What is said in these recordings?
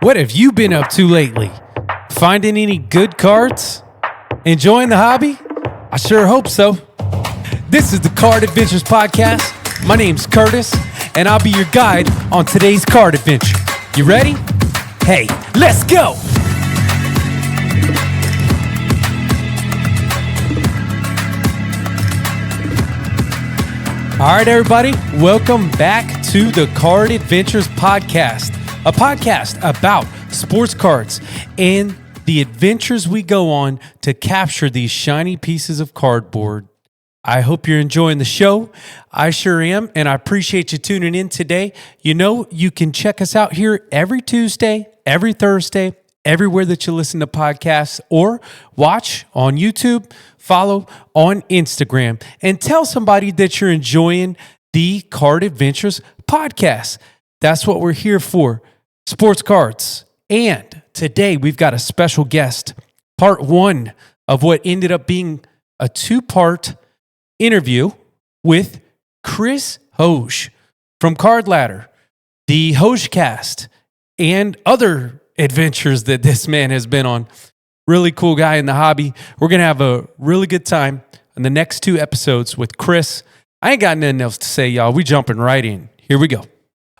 What have you been up to lately? Finding any good cards? Enjoying the hobby? I sure hope so. This is the Card Adventures Podcast. My name's Curtis, and I'll be your guide on today's card adventure. You ready? Hey, let's go! All right, everybody, welcome back to the Card Adventures Podcast, a podcast about sports cards and the adventures we go on to capture these shiny pieces of cardboard. I hope you're enjoying the show. I sure am, and I appreciate you tuning in today. You know, you can check us out here every Tuesday, every Thursday, everywhere that you listen to podcasts, or watch on YouTube, follow on Instagram, and tell somebody that you're enjoying the Card Adventures Podcast. That's what we're here for, sports cards. And today we've got a special guest, part one of what ended up being a two-part interview with Chris Hoge from Card Ladder, the Hogecast, and other adventures that this man has been on. Really cool guy in the hobby. We're going to have a really good time in the next two episodes with Chris. I ain't got nothing else to say, y'all. We jumping right in. Here we go.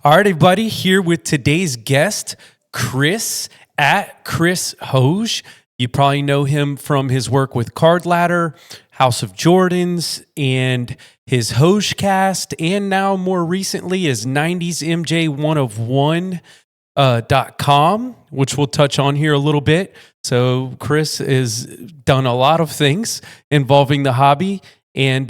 All right, everybody, here with today's guest, Chris at Chris Hoge. You probably know him from his work with Card Ladder, House of Jordans, and his Hogecast, and now more recently his 90s MJ 101.com, which we'll touch on here a little bit. So Chris has done a lot of things involving the hobby. And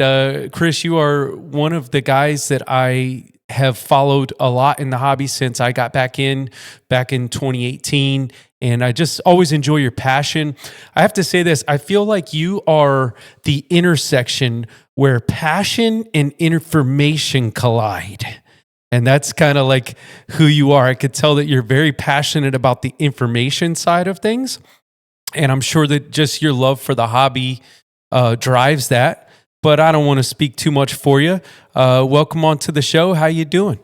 Chris, you are one of the guys that I have followed a lot in the hobby since I got back in 2018. And I just always enjoy your passion. I have to say this, I feel like you are the intersection where passion and information collide. And that's kind of like who you are. I could tell that you're very passionate about the information side of things. And I'm sure that just your love for the hobby drives that. But I don't want to speak too much for you. Welcome on to the show. How you doing?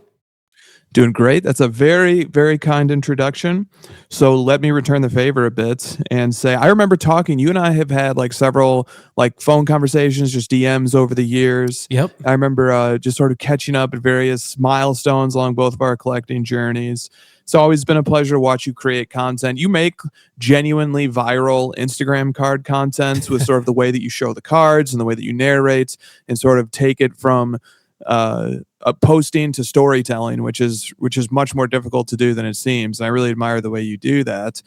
Doing great. That's a very, very kind introduction. So let me return the favor a bit and say, I remember talking, you and I have had like several like phone conversations, just DMs over the years. Yep. I remember just sort of catching up at various milestones along both of our collecting journeys. It's always been a pleasure to watch you create content. You make genuinely viral Instagram card content with sort of the way that you show the cards and the way that you narrate and sort of take it from a posting to storytelling, which is much more difficult to do than it seems. And I really admire the way you do that.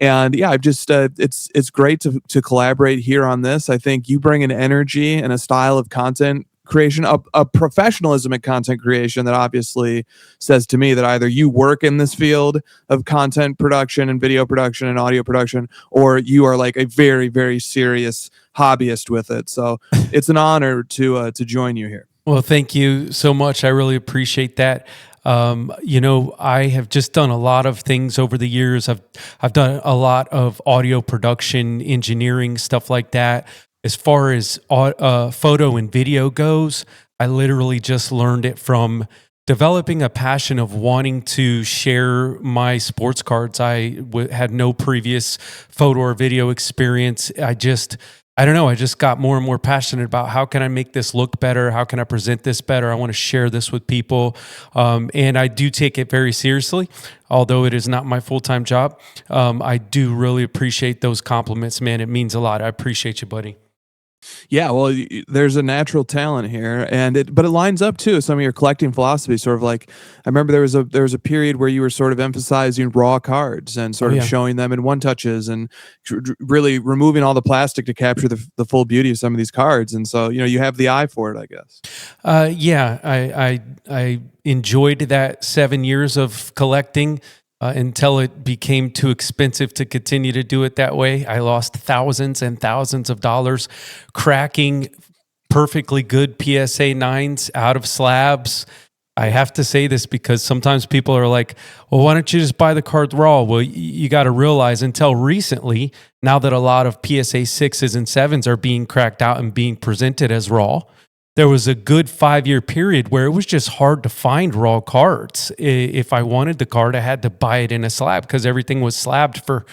And yeah, I've just it's great to collaborate here on this. I think you bring an energy and a style of content creation, a professionalism in content creation that obviously says to me that either you work in this field of content production and video production and audio production, or you are like a very, very serious hobbyist with it. So it's an honor to join you here. Well, thank you so much. I really appreciate that. You know, I have just done a lot of things over the years. I've done a lot of audio production, engineering, stuff like that. As far as photo and video goes, I literally just learned it from developing a passion of wanting to share my sports cards. I had no previous photo or video experience. I don't know. I just got more and more passionate about how can I make this look better? How can I present this better? I want to share this with people. And I do take it very seriously, although it is not my full-time job. I do really appreciate those compliments, man. It means a lot. I appreciate you, buddy. Yeah, well, there's a natural talent here, but it lines up too. Some of your collecting philosophy, sort of like I remember there was a period where you were sort of emphasizing raw cards and sort of showing them in one touches and really removing all the plastic to capture the full beauty of some of these cards. And so you have the eye for it, I guess. Yeah, I enjoyed that 7 years of collecting. Until it became too expensive to continue to do it that way. I lost thousands and thousands of dollars cracking perfectly good PSA 9s out of slabs. I have to say this because sometimes people are like, well, why don't you just buy the card raw? Well, you got to realize until recently, now that a lot of PSA 6s and 7s are being cracked out and being presented as raw, there was a good 5-year period where it was just hard to find raw cards. If I wanted the card, I had to buy it in a slab because everything was slabbed for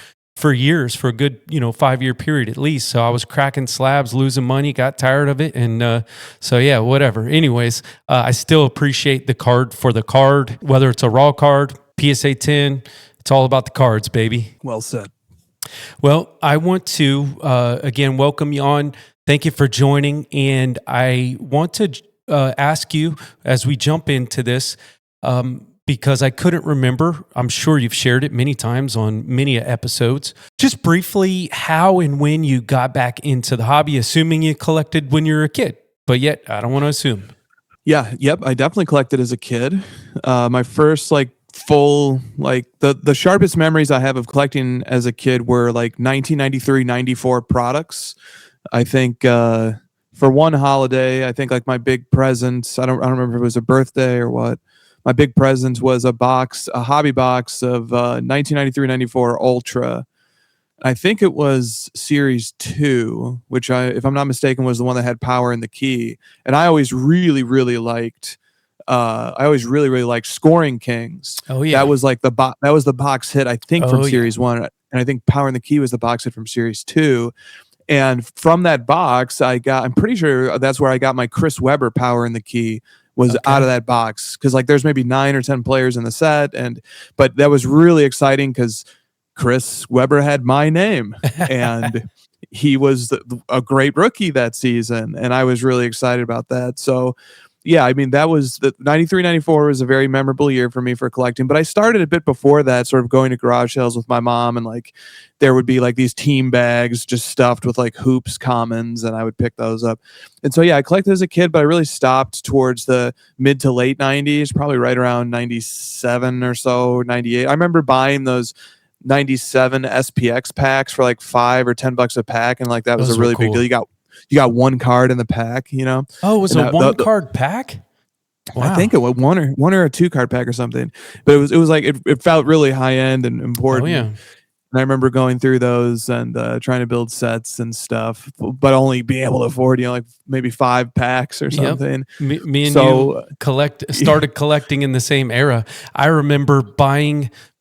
years, for a good 5-year period at least. So I was cracking slabs, losing money, got tired of it, and so yeah, whatever. Anyways, I still appreciate the card for the card, whether it's a raw card, PSA 10. It's all about the cards, baby. Well said. Well, I want to again welcome you on. Thank you for joining, and I want to ask you as we jump into this, because I couldn't remember. I'm sure you've shared it many times on many episodes. Just briefly, how and when you got back into the hobby, assuming you collected when you were a kid, but yet I don't want to assume. Yeah, yep. I definitely collected as a kid. My first full the sharpest memories I have of collecting as a kid were 1993, 94 products. I think for one holiday, I think my big present, I don't remember if it was a birthday or what. My big present was a hobby box of 1993, 94 Ultra. I think it was Series 2, which if I'm not mistaken, was the one that had power in the key. And I always really, really liked Scoring Kings. Oh yeah. That was that was the box hit, I think, from Series 1. And I think Power in the Key was the box hit from Series 2. And from that box, I'm pretty sure that's where I got my Chris Webber Power in the Key, was out of that box. Because there's maybe 9 or 10 players in the set. But that was really exciting because Chris Webber had my name. And he was a great rookie that season. And I was really excited about that. So yeah, I mean, that was the 93, 94 was a very memorable year for me for collecting. But I started a bit before that, sort of going to garage sales with my mom, and there would be these team bags just stuffed with hoops commons, and I would pick those up. And so yeah, I collected as a kid, but I really stopped towards the mid to late 90s, probably right around 97 or so, 98. I remember buying those 97 SPX packs for $5 or $10 a pack, and that was a really big deal. You got one card in the pack, Oh, it was a one card pack? Wow. I think it was one or a 2-card pack or something. But it felt really high end and important. Oh yeah. And I remember going through those and trying to build sets and stuff, but only being able to afford maybe 5 packs or something. Yep. Me and you started collecting in the same era. I remember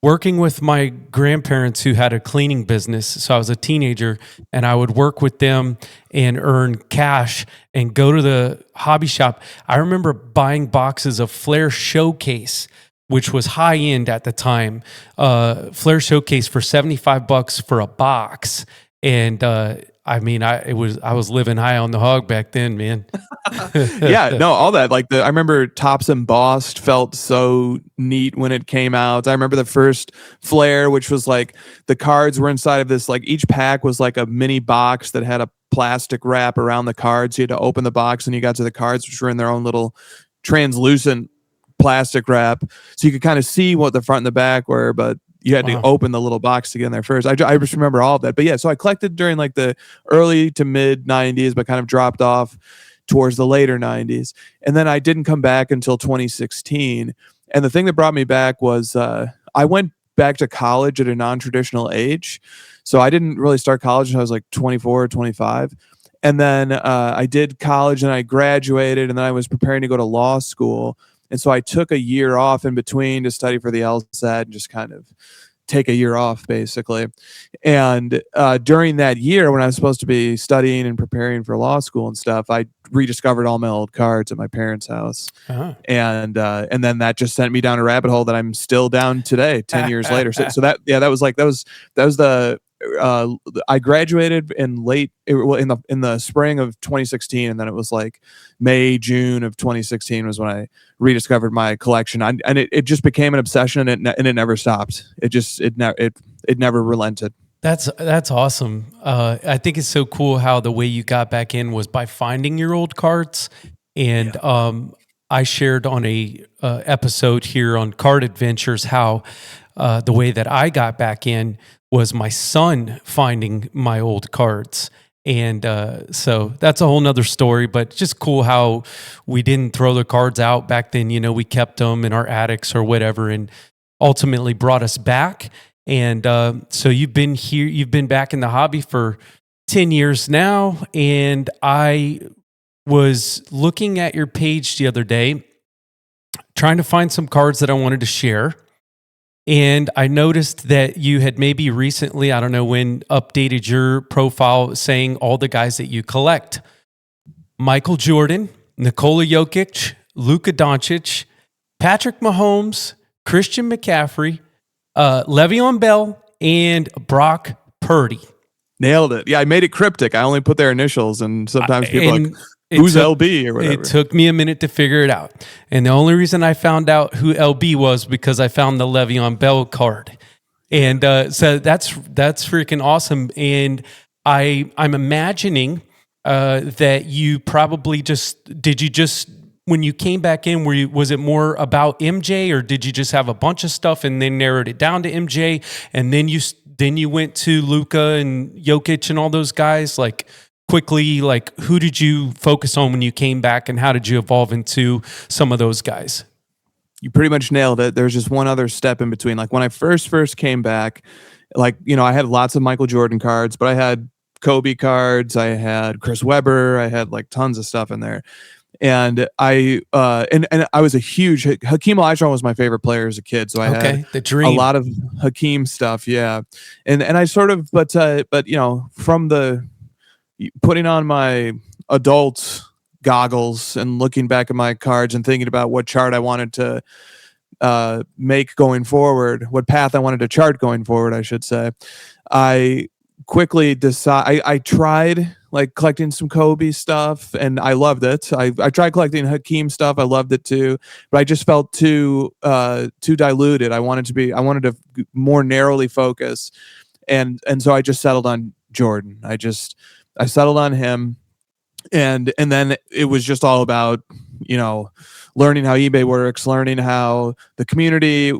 working with my grandparents who had a cleaning business. So I was a teenager, and I would work with them and earn cash and go to the hobby shop. I remember buying boxes of Flair Showcase, which was high end at the time. Flair Showcase for $75 for a box. And I was living high on the hog back then, man. Yeah, no, all that. I remember Topps Embossed felt so neat when it came out. I remember the first Flair, which was the cards were inside of this, each pack was a mini box that had a plastic wrap around the cards. So you had to open the box and you got to the cards, which were in their own little translucent plastic wrap. So you could kind of see what the front and the back were, but you had to open the little box to get in there first. I just remember all of that. But yeah, so I collected during the early to mid 90s, but kind of dropped off towards the later 90s. And then I didn't come back until 2016. And the thing that brought me back was I went back to college at a non-traditional age. So I didn't really start college until I was 24 or 25. And then I did college and I graduated, and then I was preparing to go to law school. And so I took a year off in between to study for the LSAT and just kind of take a year off, basically. And during that year, when I was supposed to be studying and preparing for law school and stuff, I rediscovered all my old cards at my parents' house. Uh-huh. And then that just sent me down a rabbit hole that I'm still down today, 10 years later. So that was the I graduated in the spring of 2016, and then it was May, June of 2016 was when I rediscovered my collection, and it just became an obsession, and it never stopped. It never relented. That's awesome. I think it's so cool how the way you got back in was by finding your old cards, and I shared on a episode here on Card Adventures how the way that I got back in was my son finding my old cards. And so that's a whole nother story, but just cool how we didn't throw the cards out back then. We kept them in our attics or whatever, and ultimately brought us back. And so you've been back in the hobby for 10 years now. And I was looking at your page the other day, trying to find some cards that I wanted to share. And I noticed that you had maybe recently, I don't know when, updated your profile saying all the guys that you collect. Michael Jordan, Nikola Jokic, Luka Doncic, Patrick Mahomes, Christian McCaffrey, Le'Veon Bell, and Brock Purdy. Nailed it. Yeah, I made it cryptic. I only put their initials, and sometimes people are like, who's LB or whatever. It took me a minute to figure it out. And the only reason I found out who LB was because I found the Le'Veon Bell card. And so that's freaking awesome. And I'm imagining that you probably when you came back in, was it more about MJ, or did you just have a bunch of stuff and then narrowed it down to MJ, and then you went to Luka and Jokic and all those guys? Like, quickly, like, who did you focus on when you came back, and how did you evolve into some of those guys? You pretty much nailed it. There's just one other step in between. Like, when I first came back, like, I had lots of Michael Jordan cards, but I had Kobe cards, I had Chris Webber, I had like tons of stuff in there. And I was a huge Hakeem Olajuwon was my favorite player as a kid, so I had the dream. A lot of Hakeem stuff, yeah. And I sort of, but from the putting on my adult goggles and looking back at my cards and thinking about what chart I wanted to make going forward, what path I wanted to chart going forward, I should say, I quickly I tried like collecting some Kobe stuff, and I loved it. I tried collecting Hakeem stuff. I loved it too, but I just felt too diluted. I wanted to more narrowly focus. And so I just settled on Jordan. I settled on him. And then it was just all about, learning how eBay works, learning how the community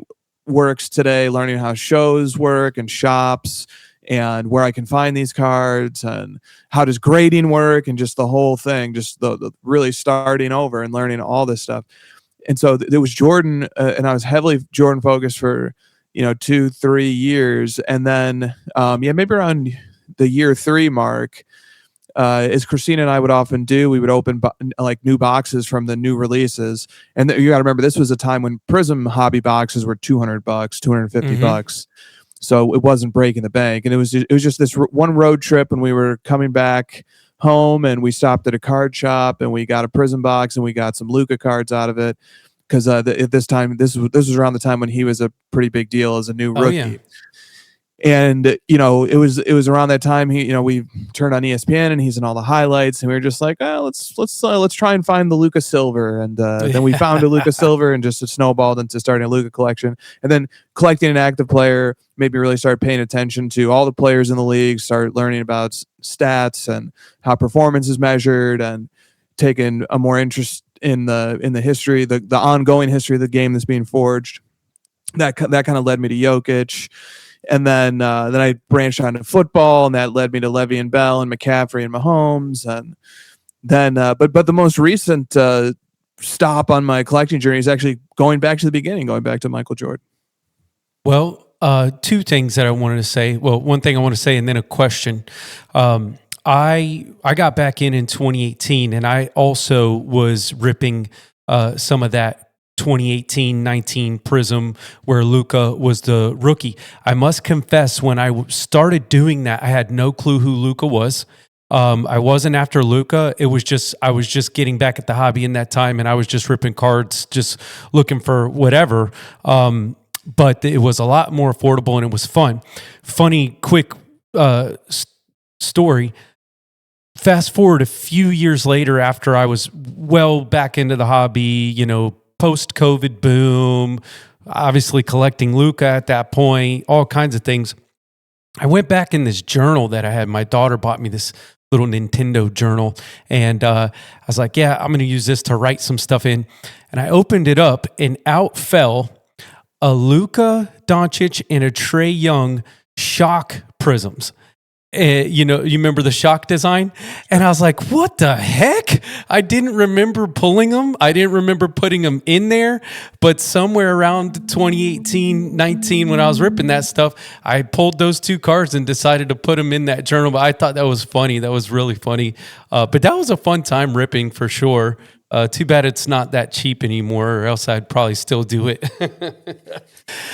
works today, learning how shows work and shops, and where I can find these cards, and how does grading work, and just the whole thing, just the really starting over and learning all this stuff. And so there was Jordan, and I was heavily Jordan focused for 2-3 years, and then maybe around the year 3 mark, as Christina and I would often do, we would open like new boxes from the new releases. And you got to remember, this was a time when Prism hobby boxes were $200, $250. So it wasn't breaking the bank. And it was just this one road trip, and we were coming back home, and we stopped at a card shop, and we got a Prism box, and we got some Luka cards out of it. Because at this time, this was around the time when he was a pretty big deal as a new rookie. Yeah. And it was around that time we turned on ESPN, and he's in all the highlights, and we were just like, let's try and find the Luka Silver, and then we found a Luka Silver, and just snowballed into starting a Luka collection. And then collecting an active player made me really start paying attention to all the players in the league, start learning about stats and how performance is measured, and taking a more interest in the history, the ongoing history of the game that's being forged. That kind of led me to Jokic. And then I branched on to football, and that led me to Le'Veon Bell and McCaffrey and Mahomes. And then, but the most recent stop on my collecting journey is actually going back to the beginning, going back to Michael Jordan. Well, 2 things that I wanted to say. Well, one thing I want to say, and then a question. I got back in 2018, and I also was ripping some of that 2018-19 Prism where Luka was the rookie. I must confess, when I started doing that, I had no clue who Luka was. I wasn't after Luka. I was just getting back at the hobby in that time, and I was just ripping cards, just looking for whatever. But it was a lot more affordable, and it was fun. Funny, quick story. Fast forward a few years later, after I was well back into the hobby, post-COVID boom, obviously collecting Luka at that point, all kinds of things. I went back in this journal that I had. My daughter bought me this little Nintendo journal, and I was like, yeah, I'm going to use this to write some stuff in. And I opened it up, and out fell a Luka Doncic and a Trae Young shock prisms. You remember the shock design? And I was like, what the heck? I didn't remember pulling them. I didn't remember putting them in there. But somewhere around 2018, 19, when I was ripping that stuff, I pulled those 2 cards and decided to put them in that journal. But I thought that was funny. That was really funny. But that was a fun time ripping for sure. Too bad it's not that cheap anymore, or else I'd probably still do it.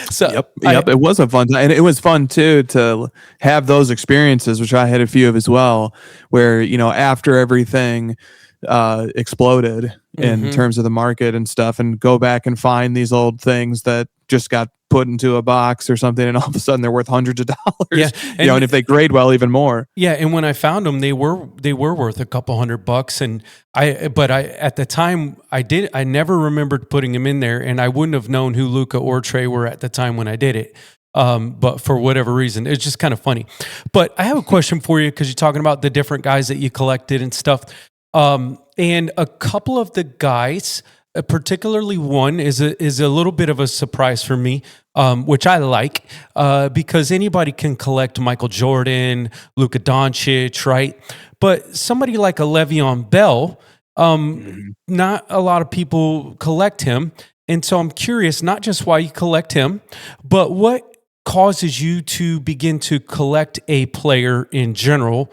So Yep. It was a fun time, and it was fun too to have those experiences, which I had a few of as well, where after everything exploded in terms of the market and stuff, and go back and find these old things that just got put into a box or something, and all of a sudden they're worth hundreds of dollars. Yeah, and if they grade well, even more. Yeah, and when I found them, they were worth a couple $100, and I at the time I never remembered putting them in there, and I wouldn't have known who Luka or Trey were at the time when I did it. But for whatever reason, it's just kind of funny. But I have a question for you, because you're talking about the different guys that you collected and stuff. And a couple of the guys, particularly one is a little bit of a surprise for me, which I like, because anybody can collect Michael Jordan, Luka Doncic, right? But somebody like a Le'Veon Bell, not a lot of people collect him. And so I'm curious, not just why you collect him, but what causes you to begin to collect a player in general.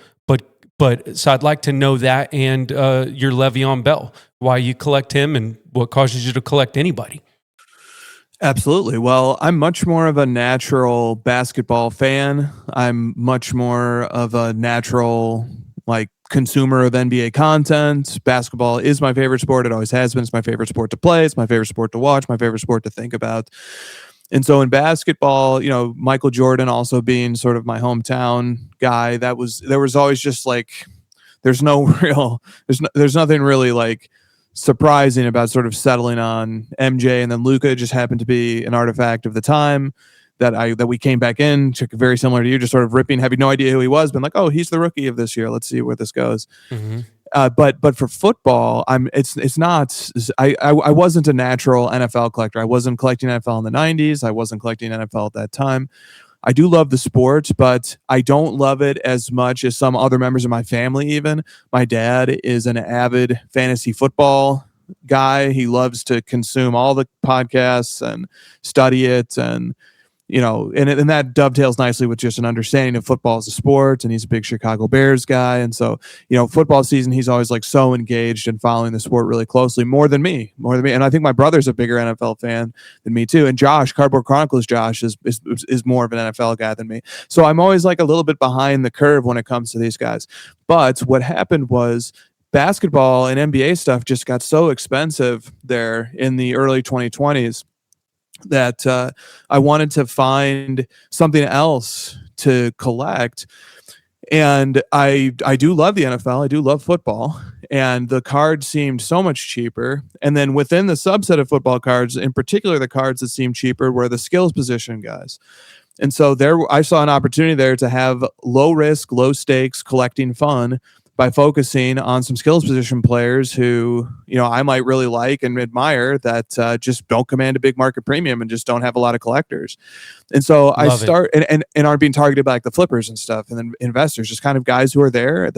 But so I'd like to know that, and your Le'Veon Bell, why you collect him, and what causes you to collect anybody. Absolutely. Well, I'm much more of a natural basketball fan. I'm much more of a natural consumer of NBA content. Basketball is my favorite sport. It always has been. It's my favorite sport to play. It's my favorite sport to watch. My favorite sport to think about. And so in basketball, Michael Jordan also being sort of my hometown guy, there was always just there's nothing really surprising about sort of settling on MJ, and then Luka just happened to be an artifact of the time that we came back in, very similar to you, just sort of ripping, having no idea who he was, been like, oh, he's the rookie of this year. Let's see where this goes. Mm-hmm. But for football, it's not. I wasn't a natural NFL collector. I wasn't collecting NFL in the 90s. I wasn't collecting NFL at that time. I do love the sport, but I don't love it as much as some other members of my family. Even my dad is an avid fantasy football guy. He loves to consume all the podcasts and study it, and and that dovetails nicely with just an understanding of football as a sport. And he's a big Chicago Bears guy. And so, football season, he's always so engaged and following the sport really closely, more than me. And I think my brother's a bigger NFL fan than me too. And Josh, Cardboard Chronicles Josh, is more of an NFL guy than me. So I'm always a little bit behind the curve when it comes to these guys. But what happened was, basketball and NBA stuff just got so expensive there in the early 2020s. That I wanted to find something else to collect. And I do love the NFL. I do love football. And the cards seemed so much cheaper. And then within the subset of football cards, in particular, the cards that seemed cheaper were the skills position guys. And so I saw an opportunity there to have low risk, low stakes collecting fun by focusing on some skills position players who, I might really like and admire, that just don't command a big market premium and just don't have a lot of collectors. And so I start and aren't being targeted by the flippers and stuff, and then investors, just kind of guys who are there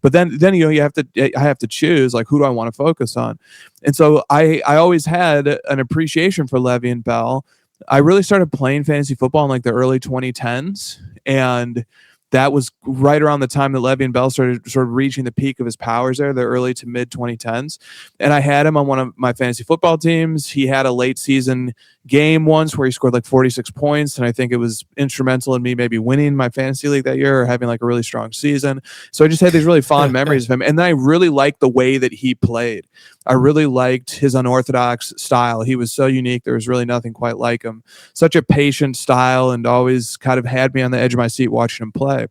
but then I have to choose, who do I want to focus on? And so I always had an appreciation for Le'Veon Bell. I really started playing fantasy football in the early 2010s, and that was right around the time that Le'Veon Bell started sort of reaching the peak of his powers there, the early to mid 2010s. And I had him on one of my fantasy football teams. He had a late season game once where he scored 46 points. And I think it was instrumental in me maybe winning my fantasy league that year, or having a really strong season. So I just had these really fond memories of him. And then I really liked the way that he played. I really liked his unorthodox style. He was so unique. There was really nothing quite like him. Such a patient style, and always kind of had me on the edge of my seat watching him play.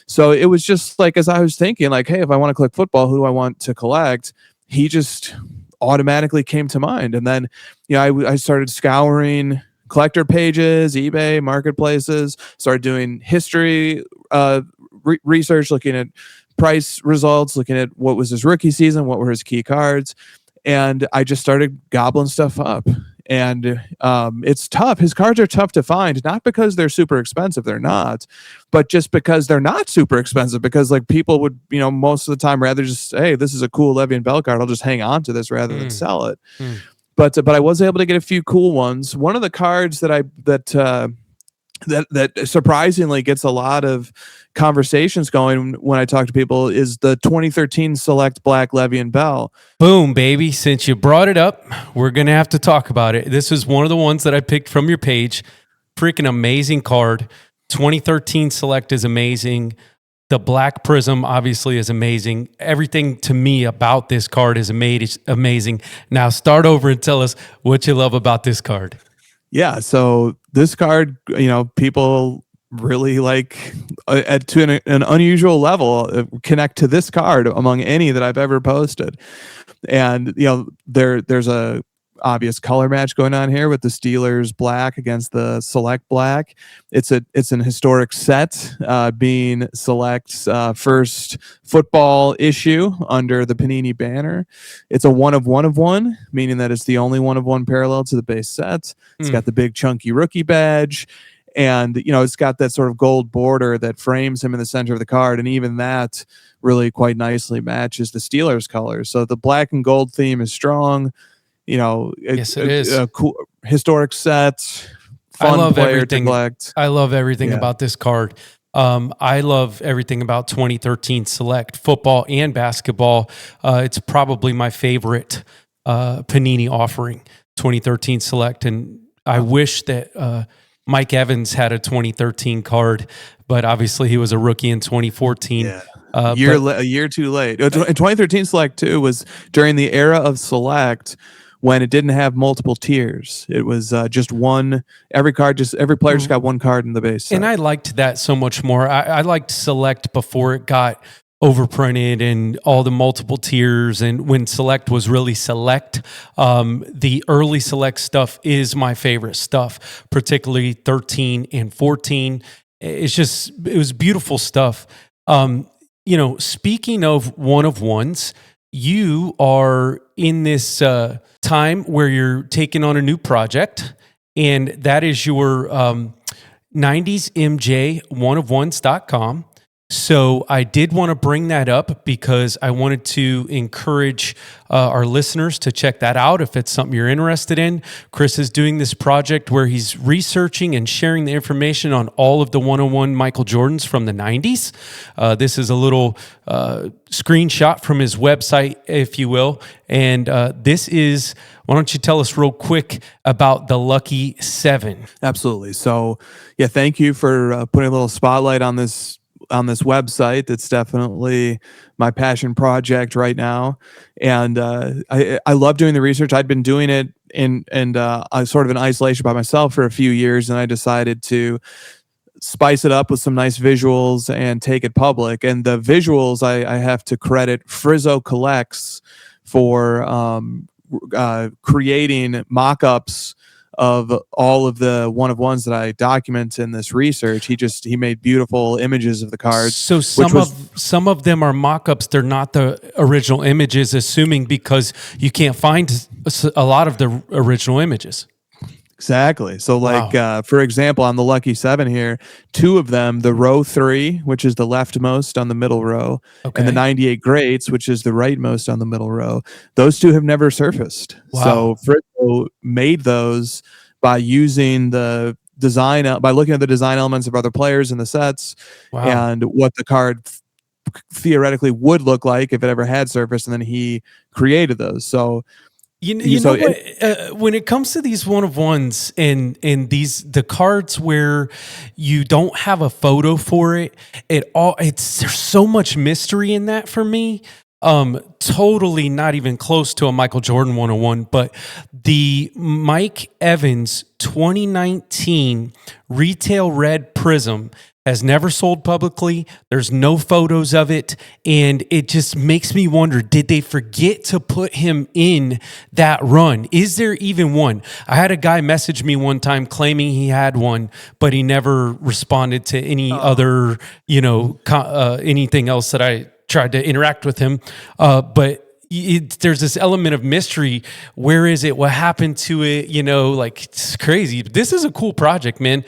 So it was just as I was thinking, hey, if I want to collect football, who do I want to collect? He just automatically came to mind. And then, I started scouring collector pages, eBay, marketplaces, started doing history research, looking at price results, looking at what was his rookie season, what were his key cards. And I just started gobbling stuff up. And it's tough. His cards are tough to find, not because they're super expensive. They're not, but just because they're not super expensive, because like people would, most of the time rather just, hey, this is a cool Le'Veon Bell card, I'll just hang on to this rather than sell it. But I was able to get a few cool ones. One of the cards that surprisingly gets a lot of conversations going when I talk to people is the 2013 Select Black Le'Veon Bell. Boom, baby. Since you brought it up, we're going to have to talk about it. This is one of the ones that I picked from your page. Freaking amazing card. 2013 Select is amazing. The Black Prism obviously is amazing. Everything to me about this card is amazing. Now start over and tell us what you love about this card. Yeah, so this card, people really like to an unusual level connect to this card among any that I've ever posted. And there's a obvious color match going on here with the Steelers black against the Select black. It's an historic set, being Select's first football issue under the Panini banner. It's a 1 of 1 of 1, meaning that it's the only 1 of 1 parallel to the base set. It's got the big chunky rookie badge, and it's got that sort of gold border that frames him in the center of the card, and even that really quite nicely matches the Steelers colors. So the black and gold theme is strong. Yes, it is a cool historic set. Fun player to collect. I love everything about this card. I love everything about 2013 Select football and basketball. It's probably my favorite Panini offering, 2013 Select, and I wish that Mike Evans had a 2013 card, but obviously he was a rookie in 2014. Yeah. A year too late. In 2013 Select too was during the era of Select, when it didn't have multiple tiers. It was just one. Every player just got one card in the base set. And I liked that so much more. I liked Select before it got overprinted and all the multiple tiers. And when Select was really Select, the early Select stuff is my favorite stuff, particularly 13 and 14. It was beautiful stuff. Speaking of 1 of 1s, you are in this time where you're taking on a new project, and that is your 90smj1of1s.com. So I did want to bring that up because I wanted to encourage our listeners to check that out if it's something you're interested in. Chris is doing this project where he's researching and sharing the information on all of the 101 Michael Jordans from the 90s. This is a little screenshot from his website, if you will. And this is, why don't you tell us real quick about the Lucky 7? Absolutely. So, thank you for putting a little spotlight on this website. It's definitely my passion project right now, and I love doing the research. I'd been doing it in sort of in isolation by myself for a few years, and I decided to spice it up with some nice visuals and take it public. And the visuals I have to credit Frizzo Collects for creating mock-ups of all of the 1 of 1s that I document in this research. He made beautiful images of the cards. So some of them are mock-ups. They're not the original images, assuming because you can't find a lot of the original images. Exactly. So for example, on the Lucky 7 here, 2 of them, the row 3, which is the leftmost on the middle row, and the 98 Greats, which is the rightmost on the middle row, those 2 have never surfaced. Wow. So Frizzo made those by using the design, by looking at the design elements of other players in the sets and what the card theoretically would look like if it ever had surfaced, and then he created those. So when it comes to these 1 of 1s and the cards where you don't have a photo for it, there's so much mystery in that for me. Totally not even close to a Michael Jordan 101, but the Mike Evans 2019 retail red prism has never sold publicly. There's no photos of it. And it just makes me wonder, did they forget to put him in that run? Is there even one? I had a guy message me one time claiming he had one, but he never responded to any other, anything else that I tried to interact with him. But there's this element of mystery. Where is it? What happened to it? Like, it's crazy. This is a cool project, man.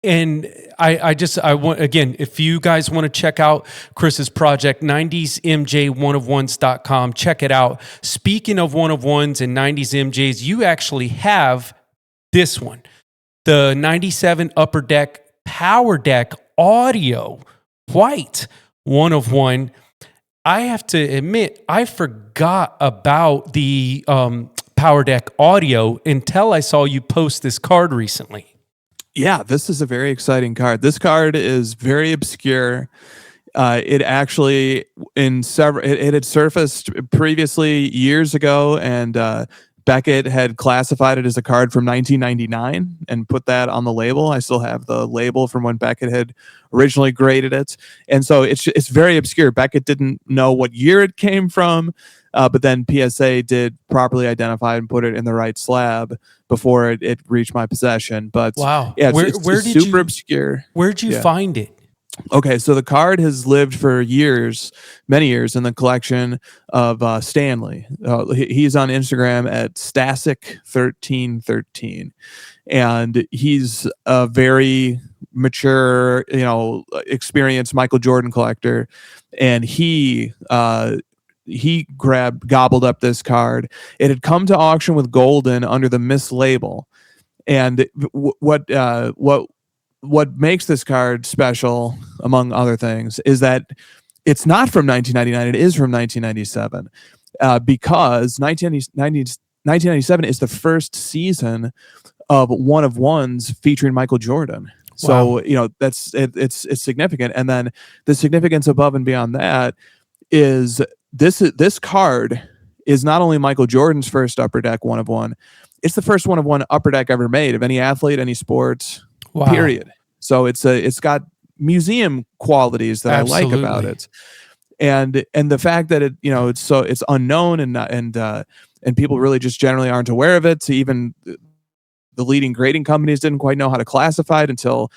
And I want, again, if you guys want to check out Chris's project, 90smj1of1s.com, check it out. Speaking of one of ones and 90s MJs, you actually have this one, the 97 Upper Deck PowerDeck Audio White one of one. I have to admit, I forgot about the PowerDeck Audio until I saw you post this card recently. Yeah, this is a very exciting card. This card is very obscure. It actually it had surfaced previously years ago, and Beckett had classified it as a card from 1999 and put that on the label. I still have the label from when Beckett had originally graded it, and so it's very obscure. Beckett didn't know what year it came from, but then PSA did properly identify and put it in the right slab before it reached my possession. But wow, yeah, it's super obscure. Where'd you find it? Okay, so the card has lived for years, many years, in the collection of Stanley. He's on Instagram at Stasic1313, and he's a very mature, experienced Michael Jordan collector, and he gobbled up this card. It had come to auction with Golden under the mislabel, and what makes this card special, among other things, is that it's not from 1999. It is from 1997, because 1997 is the first season of one of ones featuring Michael Jordan. So, wow. That's it's significant. And then the significance above and beyond that is this card is not only Michael Jordan's first Upper Deck one of one, it's the first one of one Upper Deck ever made of any athlete, any sport. Wow. Period. So it's got museum qualities that Absolutely. I like about it, and the fact that it's unknown and people really just generally aren't aware of it. So even the leading grading companies didn't quite know how to classify it until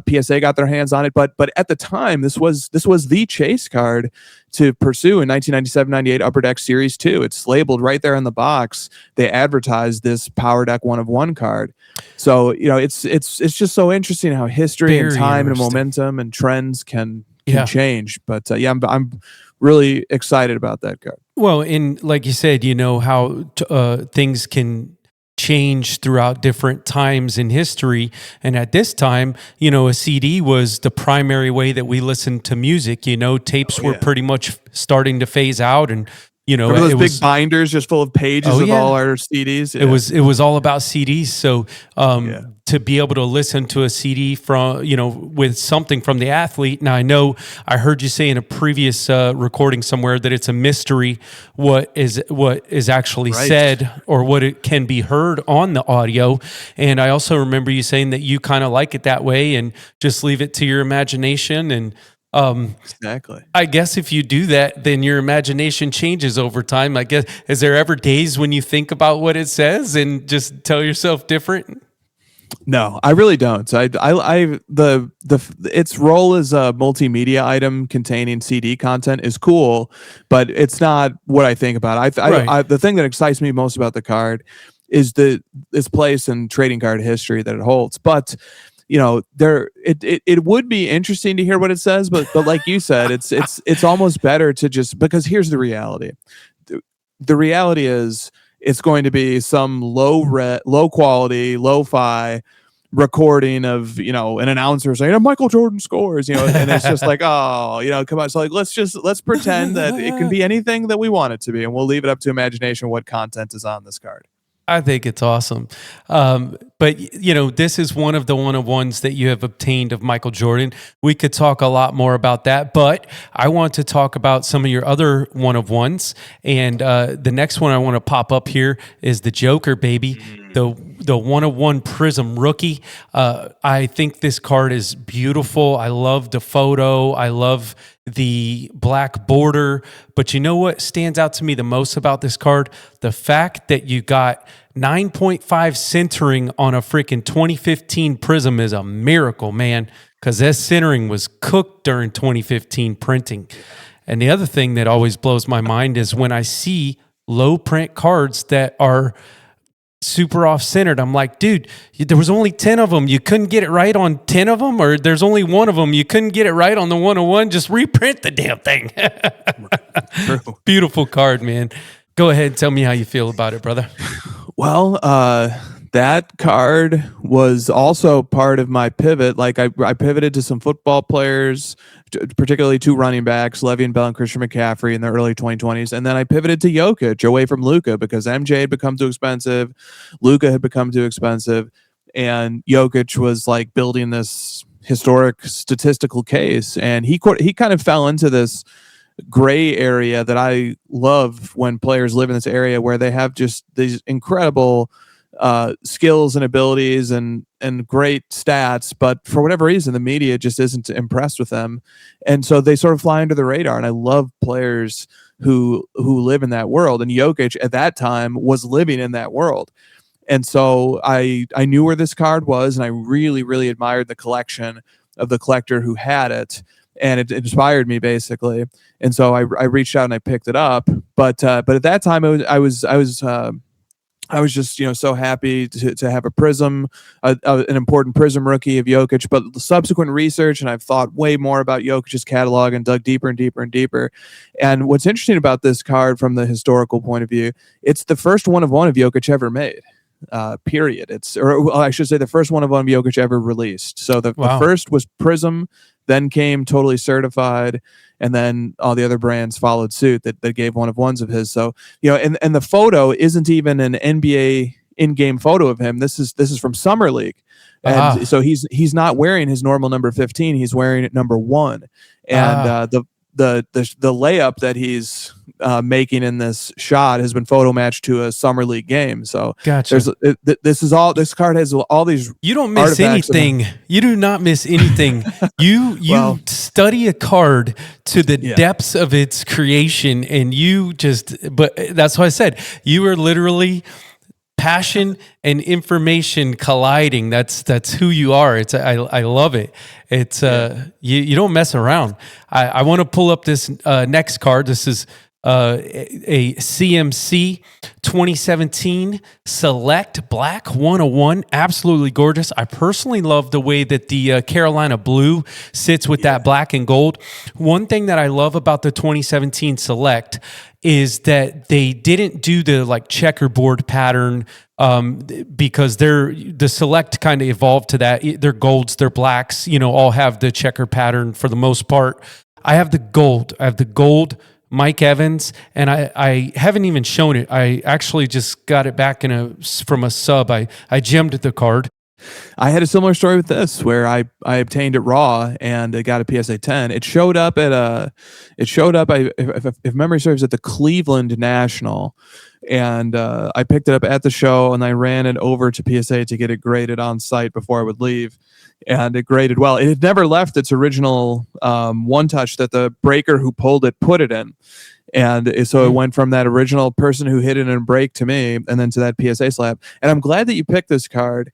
PSA got their hands on it. But at the time, this was the chase card to pursue in 1997-98 Upper Deck Series 2. It's labeled right there in the box. They advertised this PowerDeck one of one card. So it's just so interesting how history and time and momentum and trends can change. But I'm really excited about that card. Well, and like you said, how things can change throughout different times in history. And at this time, a CD was the primary way that we listened to music. Tapes were pretty much starting to phase out, and remember those big binders just full of pages of all our CDs. Yeah. It was all about CDs. So to be able to listen to a CD from with something from the athlete. Now I heard you say in a previous recording somewhere that it's a mystery what is actually said or what it can be heard on the audio. And I also remember you saying that you kind of like it that way and just leave it to your imagination. And exactly. I guess if you do that, then your imagination changes over time. I guess, is there ever days when you think about what it says and just tell yourself different? No, I really don't. Its role as a multimedia item containing CD content is cool, but it's not what I think about. The thing that excites me most about the card is its place in trading card history that it holds. But it would be interesting to hear what it says, but like you said, it's almost better to just, because here's the reality. The reality is it's going to be some low quality, lo-fi recording of, an announcer saying, Michael Jordan scores, and it's just like, come on. So let's pretend that it can be anything that we want it to be, and we'll leave it up to imagination what content is on this card. I think it's awesome. But, this is one of the one-of-ones that you have obtained of Michael Jordan. We could talk a lot more about that, but I want to talk about some of your other one-of-ones. And the next one I want to pop up here is the Joker, baby. The one-of-one Prism rookie. I think this card is beautiful. I love the photo. I love the black border. But you know what stands out to me the most about this card? The fact that you got 9.5 centering on a freaking 2015 Prism is a miracle, man, because that centering was cooked during 2015 printing. And the other thing that always blows my mind is when I see low print cards that are super off-centered. I'm like, dude, there was only 10 of them. You couldn't get it right on 10 of them, or there's only one of them. You couldn't get it right on the 101. Just reprint the damn thing. True. Beautiful card, man. Go ahead and tell me how you feel about it, brother. Well, that card was also part of my pivot. Like I pivoted to some football players, particularly 2 running backs, Le'Veon Bell and Christian McCaffrey in the early 2020s. And then I pivoted to Jokic away from Luka because MJ had become too expensive. Luka had become too expensive. And Jokic was like building this historic statistical case. And he kind of fell into this gray area that I love when players live in this area where they have just these incredible skills and abilities and great stats, but for whatever reason the media just isn't impressed with them, and so they sort of fly under the radar. And I love players who live in that world, and Jokic at that time was living in that world. And so I knew where this card was, and I really admired the collection of the collector who had it, and it inspired me basically. And so I reached out and I picked it up. But at that time I was just so happy to have a Prism, an important Prism rookie of Jokic. But the subsequent research, and I've thought way more about Jokic's catalog and dug deeper and deeper and deeper. And what's interesting about this card from the historical point of view, it's the first one of Jokic ever made. Period. I should say the first one of Jokic ever released. So the first was Prism, then came Totally Certified, and then all the other brands followed suit that gave one of ones of his. So and the photo isn't even an NBA in-game photo of him. This is from Summer League, and so he's not wearing his normal number 15. He's wearing it number 1, and the layup that he's making in this shot has been photo matched to a Summer League game. So gotcha. This card has all these. You don't miss anything. You do not miss anything. You study a card to the depths of its creation, and but that's why I said you are literally passion and information colliding. That's who you are. I love it. It's you don't mess around. I want to pull up this next card. This is a CMC 2017 Select Black 101. Absolutely gorgeous. I personally love the way that the Carolina blue sits with that black and gold. One thing that I love about the 2017 Select is that they didn't do the like checkerboard pattern because the Select kind of evolved to that. Their golds, their blacks, all have the checker pattern for the most part. I have the gold Mike Evans, and I haven't even shown it. I actually just got it back from a sub. I gemmed the card. I had a similar story with this where I obtained it raw and I got a PSA 10. It showed up if memory serves at the Cleveland National, and I picked it up at the show and I ran it over to PSA to get it graded on site before I would leave, and it graded well. It had never left its original one touch that the breaker who pulled it put it in. And so it went from that original person who hit it in a break to me, and then to that PSA slab. And I'm glad that you picked this card.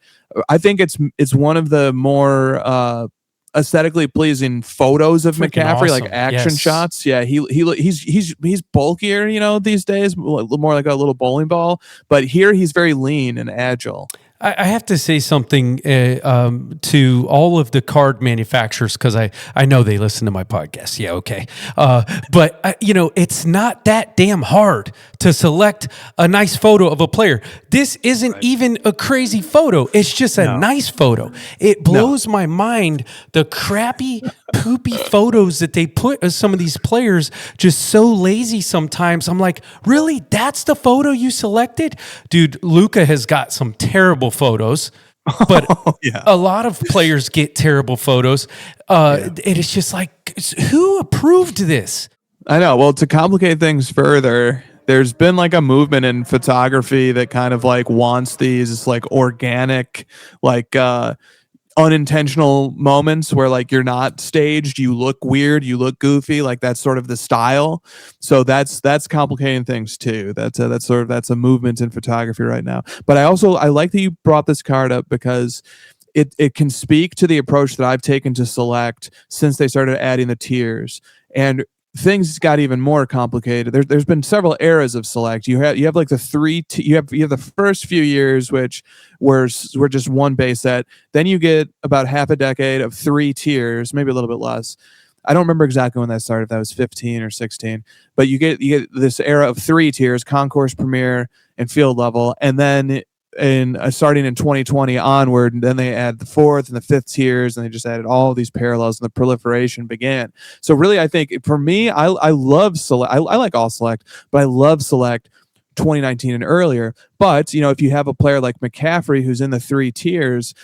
I think it's one of the more aesthetically pleasing photos of McCaffrey, awesome. Like action shots. Yeah, he's bulkier, these days, more like a little bowling ball. But here he's very lean and agile. I have to say something to all of the card manufacturers, because I know they listen to my podcast. Yeah, okay. But, it's not that damn hard to select a nice photo of a player. This isn't even a crazy photo. It's just a nice photo. It blows my mind, the crappy, poopy photos that they put of some of these players, just so lazy sometimes. I'm like, really? That's the photo you selected? Dude, Luka has got some terrible photos, but a lot of players get terrible photos. It's just like, who approved this? I know. Well, to complicate things further, there's been like a movement in photography that kind of like wants these like organic, like unintentional moments where like you're not staged, you look weird, you look goofy, like that's sort of the style. So that's complicating things too. That's a movement in photography right now. But I like that you brought this card up because it can speak to the approach that I've taken to Select since they started adding the tiers. And things got even more complicated. There's been several eras of Select. You have like you have the first few years, which were just one base set. Then you get about half a decade of 3 tiers, maybe a little bit less. I don't remember exactly when that started, if that was 15 or 16, but you get this era of 3 tiers: Concourse, Premier, and Field Level. And then starting in 2020 onward, and then they add the 4th and the 5th tiers, and they just added all these parallels, and the proliferation began. So really, I think for me, I love Select. I like all Select, but I love Select 2019 and earlier. But if you have a player like McCaffrey who's in the 3 tiers,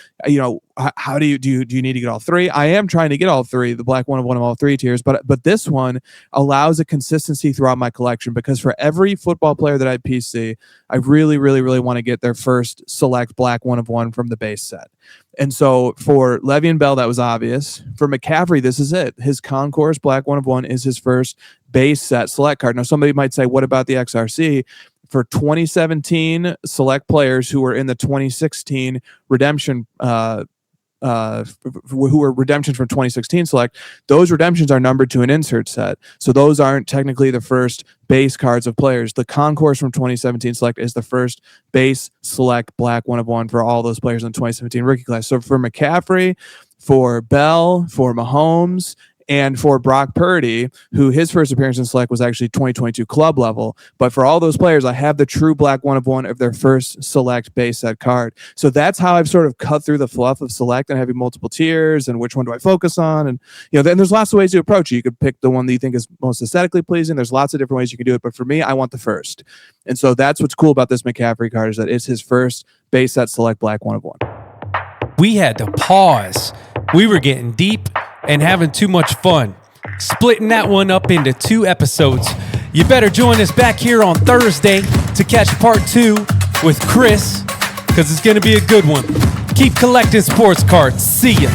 how do you need to get all 3? I am trying to get all 3, the black one of all 3 tiers, but this one allows a consistency throughout my collection, because for every football player that I PC, I really, really, really want to get their first Select black one of one from the base set. And so for Le'Veon Bell, that was obvious. For McCaffrey, this is it. His Concourse black one of one is his first base set Select card. Now, somebody might say, what about the XRC? For 2017 Select players who were in the 2016 redemption, who were redemptions from 2016 Select, those redemptions are numbered to an insert set. So those aren't technically the first base cards of players. The Concourse from 2017 Select is the first base Select black one of one for all those players in the 2017 rookie class. So for McCaffrey, for Bell, for Mahomes, and for Brock Purdy, who his first appearance in Select was actually 2022 club level. But for all those players, I have the true black one of one of their first Select base set card. So that's how I've sort of cut through the fluff of Select and having multiple tiers and which one do I focus on. And then there's lots of ways to approach it. You could pick the one that you think is most aesthetically pleasing. There's lots of different ways you can do it. But for me, I want the first. And so that's what's cool about this McCaffrey card, is that it's his first base set Select black one of one. We had to pause. We were getting deep and having too much fun, splitting that one up into 2 episodes. You better join us back here on Thursday to catch part 2 with Chris, because it's going to be a good one. Keep collecting sports cards. See ya.